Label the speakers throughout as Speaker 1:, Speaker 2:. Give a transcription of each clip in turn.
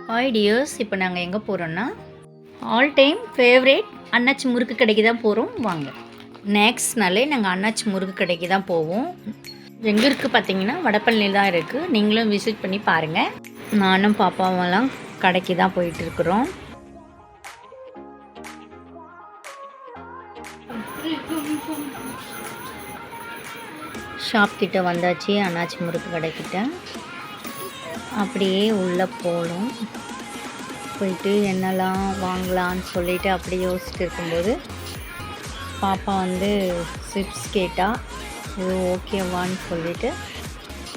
Speaker 1: Hi tears, இப்போ நாங்கள் எங்கே போகிறோன்னா ஆல் டைம் ஃபேவரேட் அண்ணாச்சி முறுக்கு கடைக்கு தான் போகிறோம். வாங்க. நெக்ஸ்ட்னாலே நாங்கள் அண்ணாச்சி முறுக்கு கடைக்கு தான் போவோம். எங்கே இருக்குது பார்த்தீங்கன்னா வடபழனியில் தான் இருக்குது. நீங்களும் விசிட் பண்ணி பாருங்கள். நானும் பாப்பாவெல்லாம் கடைக்கு தான் போயிட்டுருக்குறோம். ஷாப் கிட்ட வந்தாச்சு, அண்ணாச்சி முறுக்கு கடைக்கிட்ட. அப்படியே உள்ளே போகணும். போயிட்டு என்னெல்லாம் வாங்கலான்னு சொல்லிவிட்டு அப்படி யோசிச்சுட்டு இருக்கும்போது பாப்பா வந்து சிப்ஸ் கேட்டால் இது ஓகேவான்னு சொல்லிவிட்டு,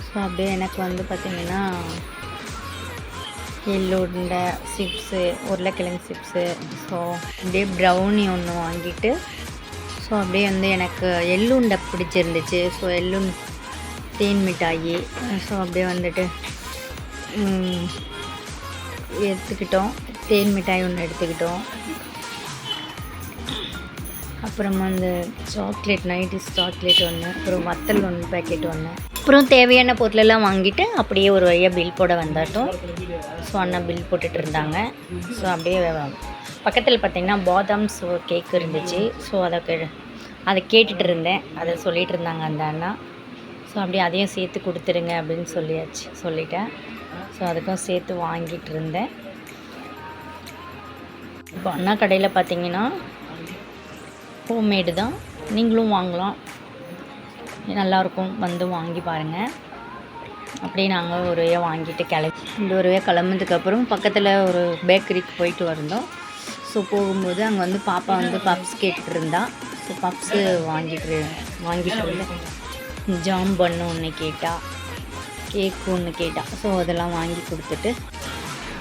Speaker 1: ஸோ அப்படியே எனக்கு வந்து பார்த்திங்கன்னா எள்ளுருண்டை சிப்ஸு, உருளைக்கிழங்கு சிப்ஸு, ஸோ அப்படியே ப்ரௌனி ஒன்று வாங்கிட்டு, ஸோ அப்படியே வந்து எனக்கு எள்ளுருண்டை பிடிச்சிருந்துச்சு. ஸோ தேன் மிட்டாயி, ஸோ அப்படியே வந்துட்டு எடுத்துக்கிட்டோம். தேன் மிட்டாய் ஒன்று எடுத்துக்கிட்டோம். அப்புறம் அந்த சாக்லேட், நைட்டிஸ் சாக்லேட் ஒன்று, அப்புறம் வத்தல் ஒன்று பேக்கெட் ஒன்று, அப்புறம் தேவையான பொருளெல்லாம் வாங்கிட்டு அப்படியே ஒரு வழியாக பில் போட வந்தாட்டும். ஸோ அண்ணா பில் போட்டுட்டு இருந்தாங்க. ஸோ அப்படியே பக்கத்தில் பார்த்திங்கன்னா பாதாம் கேக் இருந்துச்சு. ஸோ அதை கேட்டுட்டு இருந்தேன். அதை சொல்லிகிட்டு இருந்தாங்க அந்த அண்ணா. ஸோ அப்படியே அதையும் சேர்த்து கொடுத்துருங்க அப்படின்னு சொல்லிட்டேன். ஸோ அதுக்கும் சேர்த்து வாங்கிட்டு இருந்தேன். இப்போ அண்ணா கடையில் பார்த்தீங்கன்னா ஹோம்மேடு தான், நீங்களும் வாங்கலாம், நல்லாயிருக்கும், வந்து வாங்கி பாருங்கள். அப்படியே நாங்கள் ஒரு வழியாக வாங்கிட்டு இந்த ஒரு வழியாக கிளம்புனதுக்கப்புறம் பக்கத்தில் ஒரு பேக்கரிக்கு போயிட்டு வந்தோம். ஸோ போகும்போது அங்கே வந்து பாப்பா வந்து பப்ஸ் கேட்டுட்டு இருந்தா. ஸோ பப்ஸு வாங்கிட்டு இருந்தேன். ஜாம் பண்ணு ஒன்று கேட்டால், கேக்கு ஒன்று கேட்டால். ஸோ அதெல்லாம் வாங்கி கொடுத்துட்டு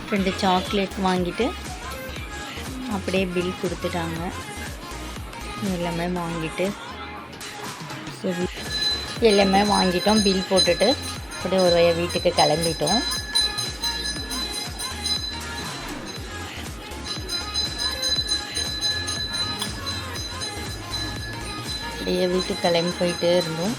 Speaker 1: 2 சாக்லேட் வாங்கிட்டு அப்படியே பில் கொடுத்துட்டாங்க. எல்லாமே வாங்கிட்டு ஸோ எல்லாமே வாங்கிட்டோம். பில் போட்டுட்டு அப்படியே ஒரு வழியாக வீட்டுக்கு கிளம்பிட்டோம். அப்படியே வீட்டுக்கு கிளம்பி போயிட்டே இருந்தோம்.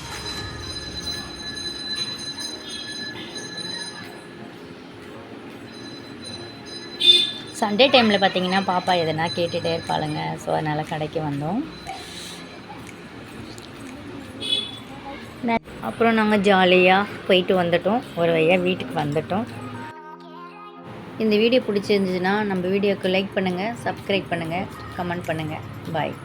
Speaker 1: சண்டே டைமில் பார்த்திங்கன்னா பாப்பா எதனா கேட்டுகிட்டே இருப்பாளுங்க. ஸோ அதனால் கடைக்கு வந்தோம். அப்புறம் நாங்கள் ஜாலியாக போயிட்டு வந்துட்டோம். ஒரு வழியாக வீட்டுக்கு வந்துட்டோம். இந்த வீடியோ பிடிச்சிருந்துச்சுன்னா நம்ம வீடியோக்கு லைக் பண்ணுங்கள், சப்ஸ்கிரைப் பண்ணுங்கள், கமெண்ட் பண்ணுங்கள். பாய்.